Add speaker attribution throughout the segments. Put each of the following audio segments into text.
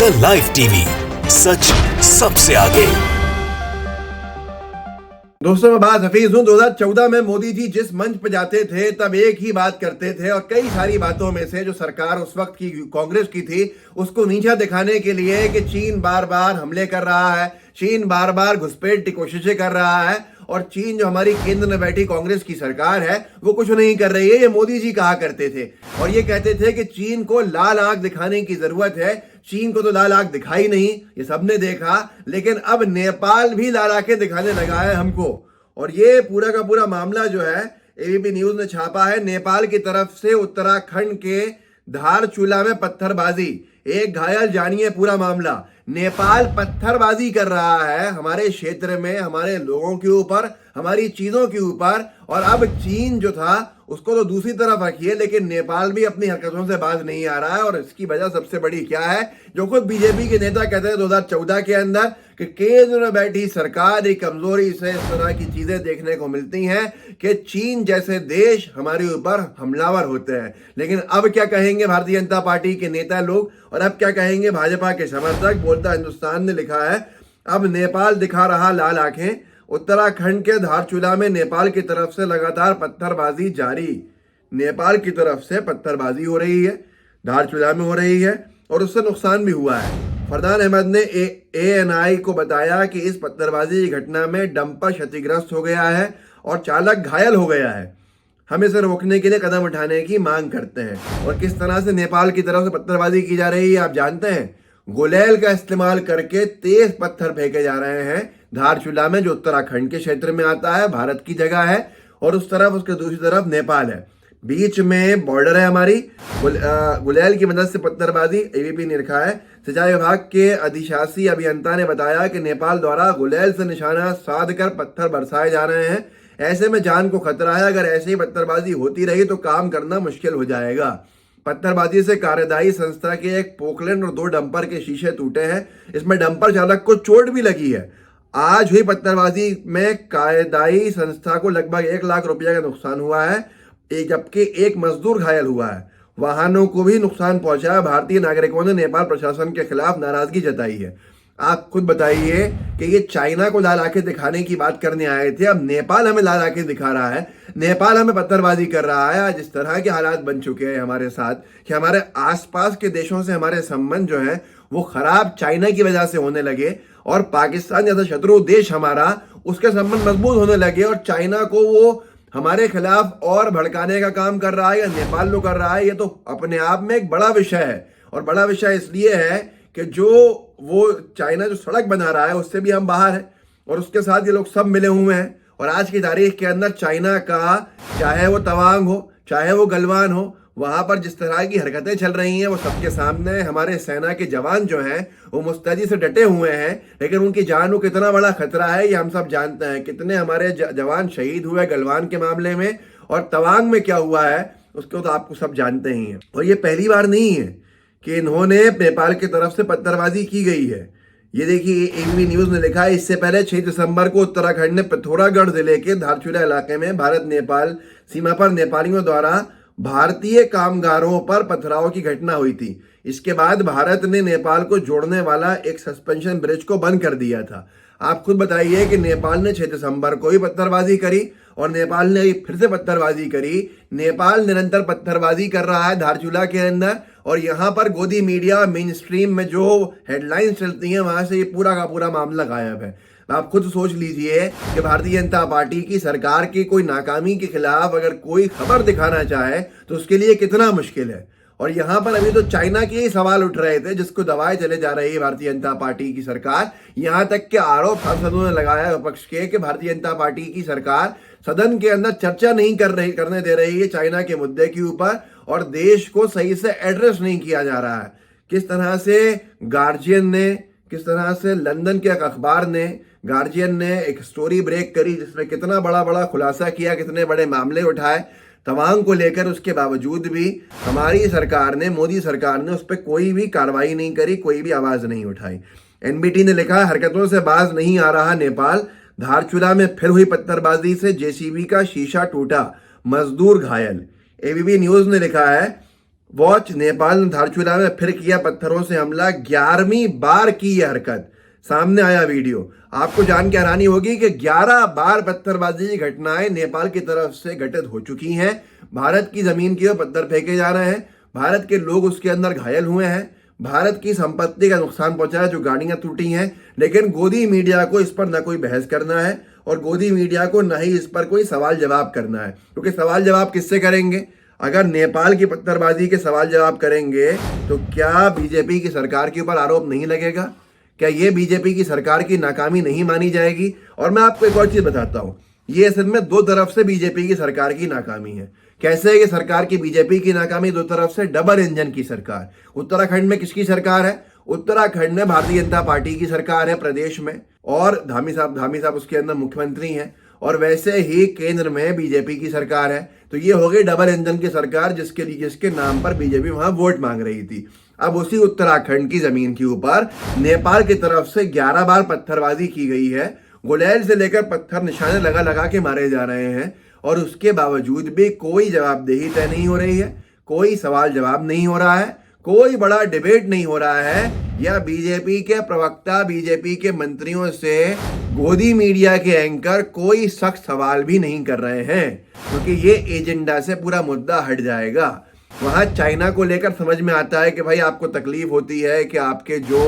Speaker 1: The live TV, सच सबसे आगे।
Speaker 2: दोस्तों, मैं बात हफीज हूं। 2014 में मोदी जी जिस मंच पर जाते थे तब एक ही बात करते थे और कई सारी बातों में से जो सरकार उस वक्त की कांग्रेस की थी उसको नीचा दिखाने के लिए कि चीन बार बार हमले कर रहा है, चीन बार बार घुसपैठ की कोशिशें कर रहा है और चीन जो हमारी केंद्र में बैठी कांग्रेस की सरकार है वो कुछ नहीं कर रही है, ये मोदी जी कहा करते थे। और ये कहते थे कि चीन को लाल आंख दिखाने की जरूरत है। चीन को तो लाल आंख दिखाई नहीं, ये सबने देखा, लेकिन अब नेपाल भी लाल आंखें दिखाने लगा है हमको। और ये पूरा का पूरा मामला जो है एबीपी न्यूज ने छापा है। नेपाल की तरफ से उत्तराखंड के धारचूला में पत्थरबाजी, एक घायल, जानिए पूरा मामला। नेपाल पत्थरबाजी कर रहा है हमारे क्षेत्र में, हमारे लोगों के ऊपर, हमारी चीजों के ऊपर। और अब चीन जो था उसको तो दूसरी तरफ रखिए, लेकिन नेपाल भी अपनी हरकतों से बाज नहीं आ रहा है। और इसकी वजह सबसे बड़ी क्या है, जो खुद बीजेपी के नेता कहते हैं 2014 के अंदर कि केंद्र में बैठी सरकार की कमजोरी से इस तरह की चीजें देखने को मिलती हैं कि चीन जैसे देश हमारे ऊपर हमलावर होते हैं। लेकिन अब क्या कहेंगे भारतीय जनता पार्टी के नेता लोग, और अब क्या कहेंगे भाजपा के समर्थक। बोलता हिंदुस्तान ने लिखा है, अब नेपाल दिखा रहा लाल आंखें। उत्तराखंड के धारचूला में नेपाल की तरफ से लगातार पत्थरबाजी जारी। नेपाल की तरफ से पत्थरबाजी हो रही है, धारचूला में हो रही है और उससे नुकसान भी हुआ है। फरदान अहमद ने ANI को बताया कि इस पत्थरबाजी की घटना में डंपर क्षतिग्रस्त हो गया है और चालक घायल हो गया है। हम इसे रोकने के लिए कदम उठाने की मांग करते हैं। और किस तरह से नेपाल की तरफ से पत्थरबाजी की जा रही है आप जानते हैं। गुलेल का इस्तेमाल करके तेज पत्थर फेंके जा रहे हैं धारचूला में, जो उत्तराखंड के क्षेत्र में आता है, भारत की जगह है। और उस तरफ, उसके दूसरी तरफ नेपाल है, बीच में बॉर्डर है हमारी। गुलेल की मदद से पत्थरबाजी, एबीपी ने लिखा है। सिंचाई विभाग के अधिशासी अभियंता ने बताया कि नेपाल द्वारा गुलेल से निशाना साध कर पत्थर बरसाए जा रहे हैं। ऐसे में जान को खतरा है, अगर ऐसे ही पत्थरबाजी होती रही तो काम करना मुश्किल हो जाएगा। पत्थरबाजी से कार्यदायी संस्था के एक पोकलैंड और 2 डंपर के शीशे टूटे हैं। इसमें डंपर चालक को चोट भी लगी है। आज हुई पत्थरबाजी में कार्यदायी संस्था को लगभग 1 लाख रुपया का नुकसान हुआ है, जबकि एक मजदूर घायल हुआ है। वाहनों को भी नुकसान पहुंचा है। भारतीय नागरिकों ने नेपाल प्रशासन के खिलाफ नाराजगी जताई है। आप खुद बताइए कि ये चाइना को लाल आंखें दिखाने की बात करने आए थे, अब नेपाल हमें लाल आंखें दिखा रहा है, नेपाल हमें पत्थरबाजी कर रहा है। आज इस तरह के हालात बन चुके हैं हमारे साथ कि हमारे आसपास के देशों से हमारे संबंध जो है वो खराब चाइना की वजह से होने लगे और पाकिस्तान जैसा शत्रु देश हमारा, उसके संबंध मजबूत होने लगे और चाइना को वो हमारे खिलाफ और भड़काने का काम कर रहा है या नेपाल लोग कर रहा है। ये तो अपने आप में एक बड़ा विषय है। और बड़ा विषय इसलिए है कि जो वो चाइना जो सड़क बना रहा है उससे भी हम बाहर हैं और उसके साथ ये लोग सब मिले हुए हैं। और आज की तारीख के अंदर चाइना का, चाहे वो तवांग हो, चाहे वो गलवान हो, वहां पर जिस तरह की हरकतें चल रही हैं वो सबके सामने। हमारे सेना के जवान जो हैं वो मुस्तैदी से डटे हुए हैं, लेकिन उनकी जान को कितना बड़ा खतरा है ये हम सब जानते हैं। कितने हमारे जवान शहीद हुए गलवान के मामले में, और तवांग में क्या हुआ है उसको तो आपको सब जानते ही हैं। और ये पहली बार नहीं है कि इन्होंने नेपाल की तरफ से पत्थरबाजी की गई है। ये देखिए एबीपी न्यूज ने लिखा है, इससे पहले 6 दिसंबर को उत्तराखंड में पिथौरागढ़ जिले के धारचूला इलाके में भारत नेपाल सीमा पर नेपालियों द्वारा भारतीय कामगारों पर पथराव की घटना हुई थी। इसके बाद भारत ने नेपाल को जोड़ने वाला एक सस्पेंशन ब्रिज को बंद कर दिया था। आप खुद बताइए कि नेपाल ने 6 दिसंबर को ही पत्थरबाजी करी और नेपाल ने फिर से पत्थरबाजी करी। नेपाल निरंतर पत्थरबाजी कर रहा है धारचूला के अंदर, और यहाँ पर गोदी मीडिया, मेन स्ट्रीम में जो हेडलाइंस चलती हैं वहां से ये पूरा का पूरा मामला गायब है। आप खुद सोच लीजिए कि भारतीय जनता पार्टी की सरकार की कोई नाकामी के खिलाफ अगर कोई खबर दिखाना चाहे तो उसके लिए कितना मुश्किल है। और यहाँ पर अभी तो चाइना के ही सवाल उठ रहे थे जिसको दबाए चले जा रही है भारतीय जनता पार्टी की सरकार। यहाँ तक के आरोप सांसदों ने लगाया विपक्ष के कि भारतीय जनता पार्टी की सरकार सदन के अंदर चर्चा नहीं करने दे रही है चाइना के मुद्दे के ऊपर, और देश को सही से एड्रेस नहीं किया जा रहा है। किस तरह से गार्जियन ने, किस तरह से लंदन के एक अखबार ने, गार्जियन ने एक स्टोरी ब्रेक करी जिसमें कितना बड़ा खुलासा किया, कितने बड़े मामले उठाए तवांग को लेकर। उसके बावजूद भी हमारी सरकार ने, मोदी सरकार ने उस पर कोई भी कार्रवाई नहीं करी, कोई भी आवाज नहीं उठाई। एनबीटी ने लिखा, हरकतों से बाज नहीं आ रहा नेपाल, धारचूला में फिर हुई पत्थरबाजी से जेसीबी का शीशा टूटा, मजदूर घायल। एबीपी न्यूज ने लिखा है, वॉच नेपाल ने धारचूला में फिर किया पत्थरों से हमला, 11वीं बार की यह हरकत। सामने आया वीडियो। आपको जान के हैरानी होगी कि 11 बार पत्थरबाजी की घटनाएं नेपाल की तरफ से घटित हो चुकी हैं। भारत की जमीन की ओर पत्थर फेंके जा रहे हैं, भारत के लोग उसके अंदर घायल हुए हैं, भारत की संपत्ति का नुकसान पहुंचा है, जो गाड़ियां टूटी हैं। लेकिन गोदी मीडिया को इस पर न कोई बहस करना है और गोदी मीडिया को न ही इस पर कोई सवाल जवाब करना है, क्योंकि सवाल जवाब किससे करेंगे? अगर नेपाल की पत्थरबाजी के सवाल जवाब करेंगे तो क्या बीजेपी की सरकार के ऊपर आरोप नहीं लगेगा? क्या ये बीजेपी की सरकार की नाकामी नहीं मानी जाएगी? और मैं आपको एक और चीज बताता हूं, ये असल में दो तरफ से बीजेपी की सरकार की नाकामी है। कैसे ये सरकार की बीजेपी की नाकामी? दो तरफ से डबल इंजन की सरकार। उत्तराखंड में किसकी सरकार है? उत्तराखंड में भारतीय जनता पार्टी की सरकार है प्रदेश में, और धामी साहब उसके अंदर मुख्यमंत्री हैं, और वैसे ही केंद्र में बीजेपी की सरकार है। तो ये हो गई डबल इंजन की सरकार, जिसके नाम पर बीजेपी वहां वोट मांग रही थी। अब उसी उत्तराखंड की जमीन के ऊपर नेपाल की तरफ से 11 बार पत्थरबाजी की गई है। गुलेल से लेकर पत्थर निशाने लगा लगा के मारे जा रहे हैं, और उसके बावजूद भी कोई जवाबदेही तय नहीं हो रही है, कोई सवाल जवाब नहीं हो रहा है, कोई बड़ा डिबेट नहीं हो रहा है, या बीजेपी के प्रवक्ता, बीजेपी के मंत्रियों से गोदी मीडिया के एंकर कोई सख्त सवाल भी नहीं कर रहे हैं, क्योंकि ये एजेंडा से पूरा मुद्दा हट जाएगा। वहाँ चाइना को लेकर समझ में आता है कि भाई आपको तकलीफ होती है कि आपके जो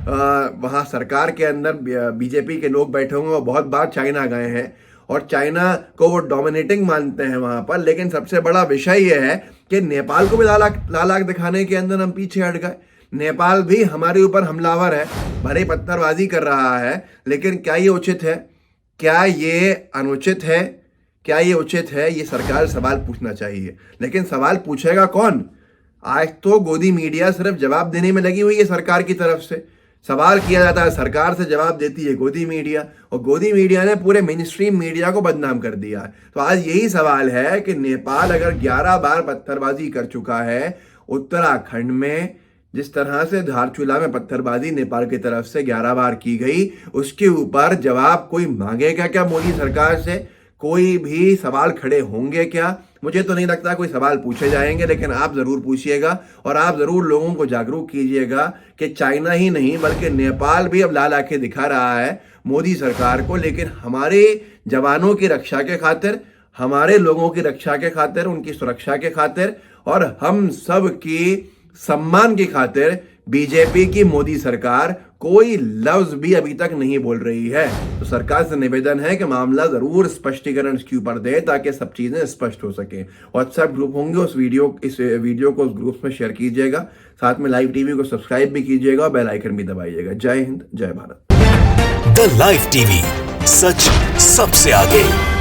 Speaker 2: वहाँ सरकार के अंदर बीजेपी के लोग बैठे होंगे वो बहुत बार चाइना गए हैं और चाइना को वो डोमिनेटिंग मानते हैं वहाँ पर। लेकिन सबसे बड़ा विषय ये है कि नेपाल को भी लालाक दिखाने के अंदर हम पीछे हट गए। नेपाल भी हमारे ऊपर हमलावर है, भरे पत्थरबाजी कर रहा है, लेकिन क्या ये उचित है? क्या ये अनुचित है? क्या ये उचित है? ये सरकार सवाल पूछना चाहिए, लेकिन सवाल पूछेगा कौन? आज तो गोदी मीडिया सिर्फ जवाब देने में लगी हुई है सरकार की तरफ से। सवाल किया जाता है, सरकार से जवाब देती है गोदी मीडिया, और गोदी मीडिया ने पूरे मेन स्ट्रीम मीडिया को बदनाम कर दिया है। तो आज यही सवाल है कि नेपाल अगर 11 बार पत्थरबाजी कर चुका है उत्तराखंड में, जिस तरह से धारचूला में पत्थरबाजी नेपाल की तरफ से 11 बार की गई, उसके ऊपर जवाब कोई मांगेगा क्या मोदी सरकार से? कोई भी सवाल खड़े होंगे क्या? मुझे तो नहीं लगता कोई सवाल पूछे जाएंगे, लेकिन आप जरूर पूछिएगा और आप जरूर लोगों को जागरूक कीजिएगा कि चाइना ही नहीं बल्कि नेपाल भी अब लाल आंखें दिखा रहा है मोदी सरकार को। लेकिन हमारे जवानों की रक्षा के खातिर, हमारे लोगों की रक्षा के खातिर, उनकी सुरक्षा के खातिर और हम सब की सम्मान की खातिर बीजेपी की मोदी सरकार कोई लफ्ज भी अभी तक नहीं बोल रही है। तो सरकार से निवेदन है कि मामला जरूर स्पष्टीकरण इसके ऊपर दे, ताकि सब चीजें स्पष्ट हो सके। व्हाट्सएप ग्रुप होंगे, इस वीडियो को उस ग्रुप में शेयर कीजिएगा, साथ में लाइव टीवी को सब्सक्राइब भी कीजिएगा और बेल आइकन भी दबाइएगा। जय हिंद, जय भारत।
Speaker 1: द लाइव टीवी, सच सबसे आगे।